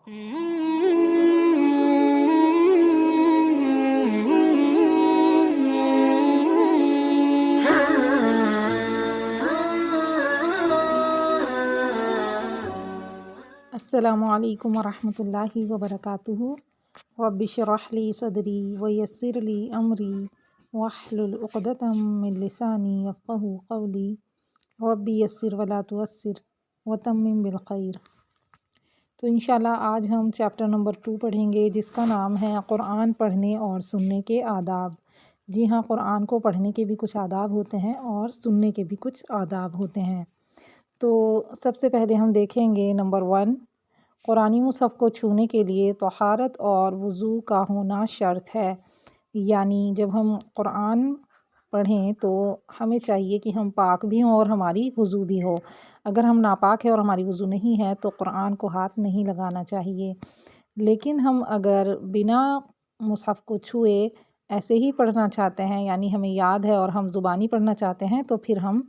السلام علیکم ورحمۃ اللہ وبرکاتہ۔ رب اشرح لی صدری ویسر لی امری واحلل عقدۃ من لسانی یفقہوا قولی رب یسر ولا تعسر وتمم بالخیر۔ تو انشاءاللہ آج ہم چیپٹر نمبر 2 پڑھیں گے، جس کا نام ہے قرآن پڑھنے اور سننے کے آداب۔ جی ہاں، قرآن کو پڑھنے کے بھی کچھ آداب ہوتے ہیں اور سننے کے بھی کچھ آداب ہوتے ہیں۔ تو سب سے پہلے ہم دیکھیں گے نمبر 1، قرآنی مصحف کو چھونے کے لیے طہارت اور وضو کا ہونا شرط ہے۔ یعنی جب ہم قرآن پڑھیں تو ہمیں چاہیے کہ ہم پاک بھی ہوں اور ہماری وضو بھی ہو۔ اگر ہم ناپاک ہے اور ہماری وضو نہیں ہے تو قرآن کو ہاتھ نہیں لگانا چاہیے۔ لیکن ہم اگر بنا مصحف کو چھوئے ایسے ہی پڑھنا چاہتے ہیں، یعنی ہمیں یاد ہے اور ہم زبانی پڑھنا چاہتے ہیں، تو پھر ہم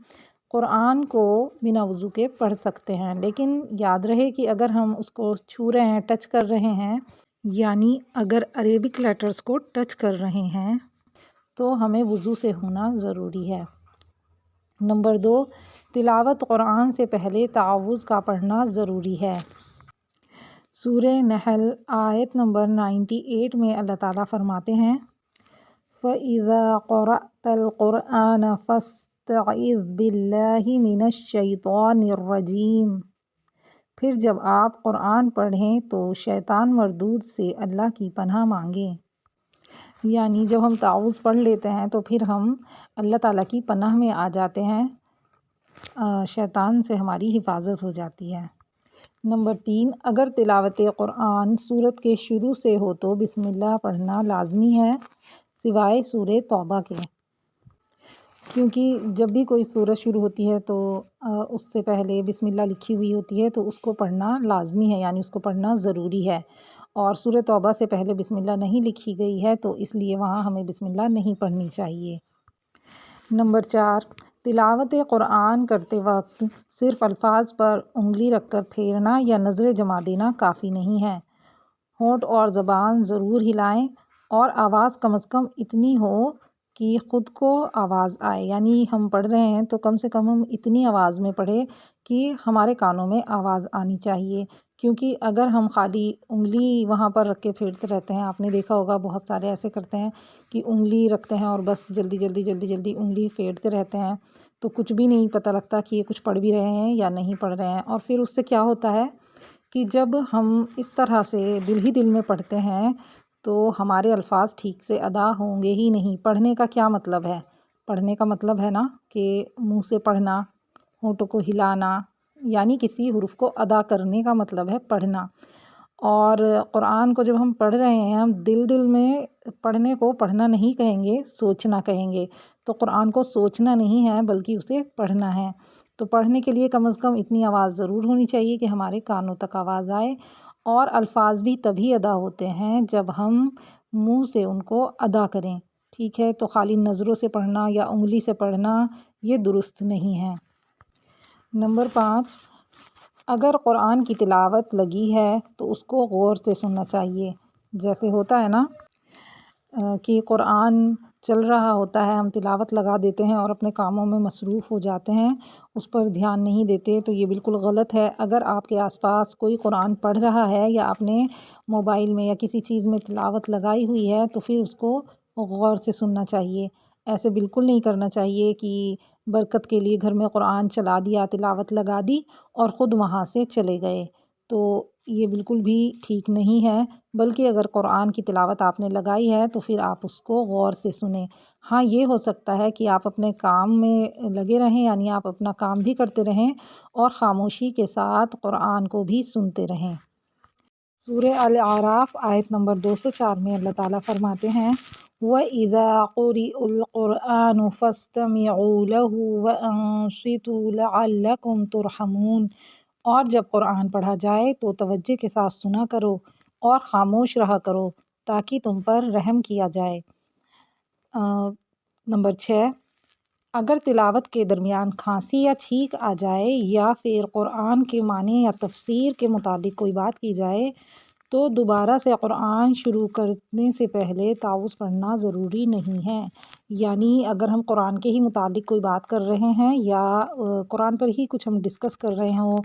قرآن کو بنا وضو کے پڑھ سکتے ہیں۔ لیکن یاد رہے کہ اگر ہم اس کو چھو رہے ہیں، ٹچ کر رہے ہیں، یعنی اگر عربک لیٹرز کو ٹچ کر رہے ہیں تو ہمیں وضو سے ہونا ضروری ہے۔ نمبر 2، تلاوت قرآن سے پہلے تعوذ کا پڑھنا ضروری ہے۔ سورہ نحل آیت نمبر 98 میں اللہ تعالیٰ فرماتے ہیں فَإِذَا قَرَأْتَ الْقُرْآنَ فَاسْتَعِذْ بِاللَّهِ مِنَ الشَّيْطَانِ الرَّجِيمِ۔ پھر جب آپ قرآن پڑھیں تو شیطان مردود سے اللہ کی پناہ مانگیں۔ یعنی جب ہم تعوذ پڑھ لیتے ہیں تو پھر ہم اللہ تعالیٰ کی پناہ میں آ جاتے ہیں، شیطان سے ہماری حفاظت ہو جاتی ہے۔ نمبر 3، اگر تلاوت قرآن سورت کے شروع سے ہو تو بسم اللہ پڑھنا لازمی ہے، سوائے سورہ توبہ کے، کیونکہ جب بھی کوئی سورت شروع ہوتی ہے تو اس سے پہلے بسم اللہ لکھی ہوئی ہوتی ہے، تو اس کو پڑھنا لازمی ہے، یعنی اس کو پڑھنا ضروری ہے۔ اور سورہ توبہ سے پہلے بسم اللہ نہیں لکھی گئی ہے تو اس لیے وہاں ہمیں بسم اللہ نہیں پڑھنی چاہیے۔ نمبر 4، تلاوت قرآن کرتے وقت صرف الفاظ پر انگلی رکھ کر پھیرنا یا نظریں جما دینا کافی نہیں ہے۔ ہونٹ اور زبان ضرور ہلائیں اور آواز کم از کم اتنی ہو کہ خود کو آواز آئے، یعنی ہم پڑھ رہے ہیں تو کم سے کم ہم اتنی آواز میں پڑھیں کہ ہمارے کانوں میں آواز آنی چاہیے۔ کیونکہ اگر ہم خالی انگلی وہاں پر رکھ کے پھیرتے رہتے ہیں، آپ نے دیکھا ہوگا بہت سارے ایسے کرتے ہیں کہ انگلی رکھتے ہیں اور بس جلدی جلدی جلدی جلدی انگلی پھیرتے رہتے ہیں، تو کچھ بھی نہیں پتہ لگتا کہ یہ کچھ پڑھ بھی رہے ہیں یا نہیں پڑھ رہے ہیں۔ اور پھر اس سے کیا ہوتا ہے کہ جب ہم اس طرح سے دل ہی دل میں پڑھتے ہیں تو ہمارے الفاظ ٹھیک سے ادا ہوں گے ہی نہیں۔ پڑھنے کا کیا مطلب ہے؟ پڑھنے کا مطلب ہے نا کہ منہ سے پڑھنا، ہونٹوں کو ہلانا، یعنی کسی حرف کو ادا کرنے کا مطلب ہے پڑھنا۔ اور قرآن کو جب ہم پڑھ رہے ہیں، ہم دل دل میں پڑھنے کو پڑھنا نہیں کہیں گے، سوچنا کہیں گے۔ تو قرآن کو سوچنا نہیں ہے بلکہ اسے پڑھنا ہے۔ تو پڑھنے کے لیے کم از کم اتنی آواز ضرور ہونی چاہیے کہ ہمارے کانوں تک آواز آئے، اور الفاظ بھی تبھی ادا ہوتے ہیں جب ہم منہ سے ان کو ادا کریں، ٹھیک ہے؟ تو خالی نظروں سے پڑھنا یا انگلی سے پڑھنا یہ درست نہیں ہے۔ نمبر 5، اگر قرآن کی تلاوت لگی ہے تو اس کو غور سے سننا چاہیے۔ جیسے ہوتا ہے نا کہ قرآن چل رہا ہوتا ہے، ہم تلاوت لگا دیتے ہیں اور اپنے کاموں میں مصروف ہو جاتے ہیں، اس پر دھیان نہیں دیتے، تو یہ بالکل غلط ہے۔ اگر آپ کے آس پاس کوئی قرآن پڑھ رہا ہے یا آپ نے موبائل میں یا کسی چیز میں تلاوت لگائی ہوئی ہے تو پھر اس کو غور سے سننا چاہیے۔ ایسے بالکل نہیں کرنا چاہیے کہ برکت کے لیے گھر میں قرآن چلا دیا، تلاوت لگا دی اور خود وہاں سے چلے گئے، تو یہ بالکل بھی ٹھیک نہیں ہے۔ بلکہ اگر قرآن کی تلاوت آپ نے لگائی ہے تو پھر آپ اس کو غور سے سنیں۔ ہاں، یہ ہو سکتا ہے کہ آپ اپنے کام میں لگے رہیں، یعنی آپ اپنا کام بھی کرتے رہیں اور خاموشی کے ساتھ قرآن کو بھی سنتے رہیں۔ سورہ الاعراف آیت نمبر 204 میں اللہ تعالیٰ فرماتے ہیں وَإِذَا قُرِئَ الْقُرْآنُ فَاسْتَمِعُوا لَهُ وَأَنصِتُوا لَعَلَّكُمْ تُرْحَمُونَ۔ اور جب قرآن پڑھا جائے تو توجہ کے ساتھ سنا کرو اور خاموش رہا کرو تاکہ تم پر رحم کیا جائے۔ نمبر 6، اگر تلاوت کے درمیان کھانسی یا چھینک آ جائے یا پھر قرآن کے معنی یا تفسیر کے متعلق کوئی بات کی جائے تو دوبارہ سے قرآن شروع کرنے سے پہلے تعوذ پڑھنا ضروری نہیں ہے۔ یعنی اگر ہم قرآن کے ہی متعلق کوئی بات کر رہے ہیں یا قرآن پر ہی کچھ ہم ڈسکس کر رہے ہوں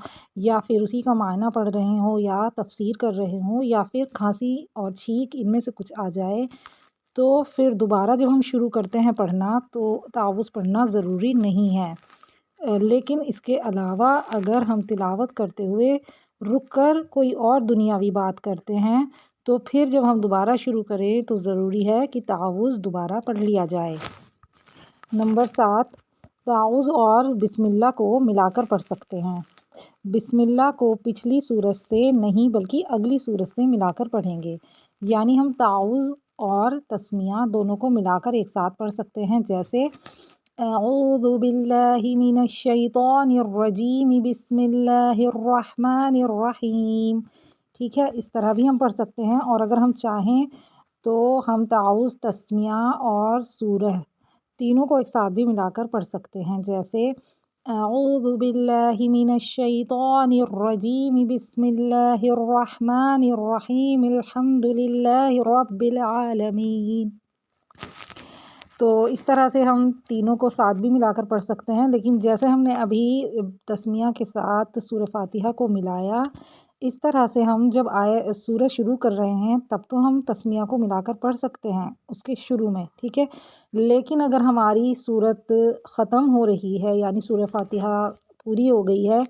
یا پھر اسی کا معنی پڑھ رہے ہوں یا تفسیر کر رہے ہوں یا پھر کھانسی اور چھینک ان میں سے کچھ آ جائے، تو پھر دوبارہ جب ہم شروع کرتے ہیں پڑھنا تو تعوذ پڑھنا ضروری نہیں ہے۔ لیکن اس کے علاوہ اگر ہم تلاوت کرتے ہوئے رک کر کوئی اور دنیاوی بات کرتے ہیں تو پھر جب ہم دوبارہ شروع کریں تو ضروری ہے کہ تعوذ دوبارہ پڑھ لیا جائے۔ نمبر 7، تعوذ اور بسم اللہ کو ملا کر پڑھ سکتے ہیں۔ بسم اللہ کو پچھلی سورت سے نہیں بلکہ اگلی سورت سے ملا کر پڑھیں گے، یعنی ہم تعوذ اور تسمیہ دونوں کو ملا کر ایک ساتھ پڑھ سکتے ہیں، جیسے اعوذ باللہ من الشیطان الرجیم بسم اللہ الرحمن الرحیم، ٹھیک ہے، اس طرح بھی ہم پڑھ سکتے ہیں۔ اور اگر ہم چاہیں تو ہم تعوذ، تسمیہ اور سورہ تینوں کو ایک ساتھ بھی ملا کر پڑھ سکتے ہیں، جیسے اعوذ باللہ من الشیطان الرجیم بسم اللہ الرحمن الرحیم الحمد للہ رب العالمین۔ تو اس طرح سے ہم تینوں کو ساتھ بھی ملا کر پڑھ سکتے ہیں، لیکن جیسے ہم نے ابھی تسمیہ کے ساتھ سورہ فاتحہ کو ملایا، اس طرح سے ہم جب سورہ شروع کر رہے ہیں تب تو ہم تسمیہ کو ملا کر پڑھ سکتے ہیں اس کے شروع میں، ٹھیک ہے۔ لیکن اگر ہماری سورت ختم ہو رہی ہے، یعنی سورہ فاتحہ پوری ہو گئی ہے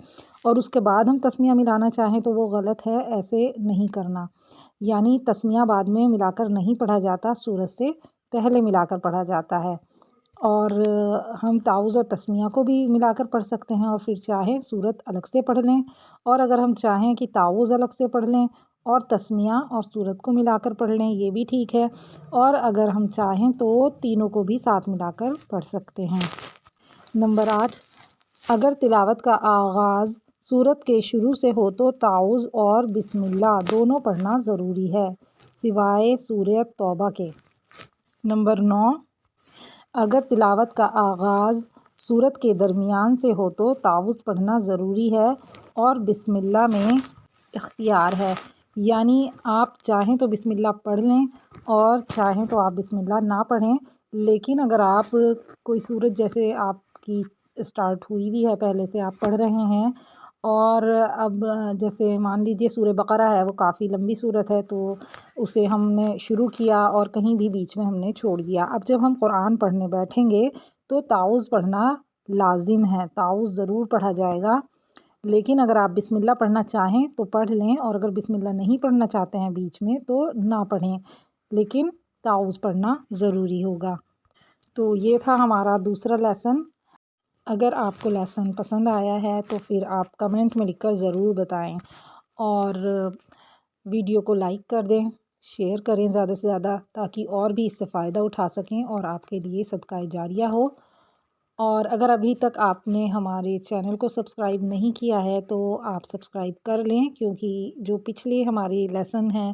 اور اس کے بعد ہم تسمیہ ملانا چاہیں تو وہ غلط ہے، ایسے نہیں کرنا۔ یعنی تسمیہ بعد میں ملا کر نہیں پڑھا جاتا، سورت سے پہلے ملا کر پڑھا جاتا ہے۔ اور ہم تعوذ اور تسمیہ کو بھی ملا کر پڑھ سکتے ہیں اور پھر چاہیں سورت الگ سے پڑھ لیں، اور اگر ہم چاہیں کہ تعوذ الگ سے پڑھ لیں اور تسمیہ اور سورت کو ملا کر پڑھ لیں، یہ بھی ٹھیک ہے، اور اگر ہم چاہیں تو تینوں کو بھی ساتھ ملا کر پڑھ سکتے ہیں۔ نمبر 8، اگر تلاوت کا آغاز سورت کے شروع سے ہو تو تعوذ اور بسم اللہ دونوں پڑھنا ضروری ہے، سوائے سورہ توبہ کے۔ نمبر 9، اگر تلاوت کا آغاز سورت کے درمیان سے ہو تو تعوذ پڑھنا ضروری ہے اور بسم اللہ میں اختیار ہے، یعنی آپ چاہیں تو بسم اللہ پڑھ لیں اور چاہیں تو آپ بسم اللہ نہ پڑھیں۔ لیکن اگر آپ کوئی سورت جیسے آپ کی اسٹارٹ ہوئی بھی ہے، پہلے سے آپ پڑھ رہے ہیں، اور اب جیسے مان لیجئے سورہ بقرہ ہے، وہ کافی لمبی سورت ہے، تو اسے ہم نے شروع کیا اور کہیں بھی بیچ میں ہم نے چھوڑ دیا، اب جب ہم قرآن پڑھنے بیٹھیں گے تو تعوذ پڑھنا لازم ہے، تعوذ ضرور پڑھا جائے گا۔ لیکن اگر آپ بسم اللہ پڑھنا چاہیں تو پڑھ لیں، اور اگر بسم اللہ نہیں پڑھنا چاہتے ہیں بیچ میں تو نہ پڑھیں، لیکن تعوذ پڑھنا ضروری ہوگا۔ تو یہ تھا ہمارا دوسرا لیسن۔ اگر آپ کو لیسن پسند آیا ہے تو پھر آپ کمنٹ میں لکھ کر ضرور بتائیں، اور ویڈیو کو لائک کر دیں، شیئر کریں زیادہ سے زیادہ، تاکہ اور بھی اس سے فائدہ اٹھا سکیں اور آپ کے لیے صدقہ جاریہ ہو۔ اور اگر ابھی تک آپ نے ہمارے چینل کو سبسکرائب نہیں کیا ہے تو آپ سبسکرائب کر لیں، کیونکہ جو پچھلے ہمارے لیسن ہیں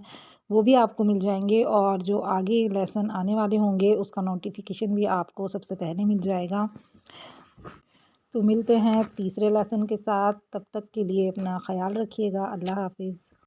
وہ بھی آپ کو مل جائیں گے، اور جو آگے لیسن آنے والے ہوں گے اس کا نوٹیفیکیشن بھی آپ کو سب سے پہلے مل جائے گا۔ تو ملتے ہیں تیسرے لیسن کے ساتھ، تب تک کے لیے اپنا خیال رکھیے گا۔ اللہ حافظ۔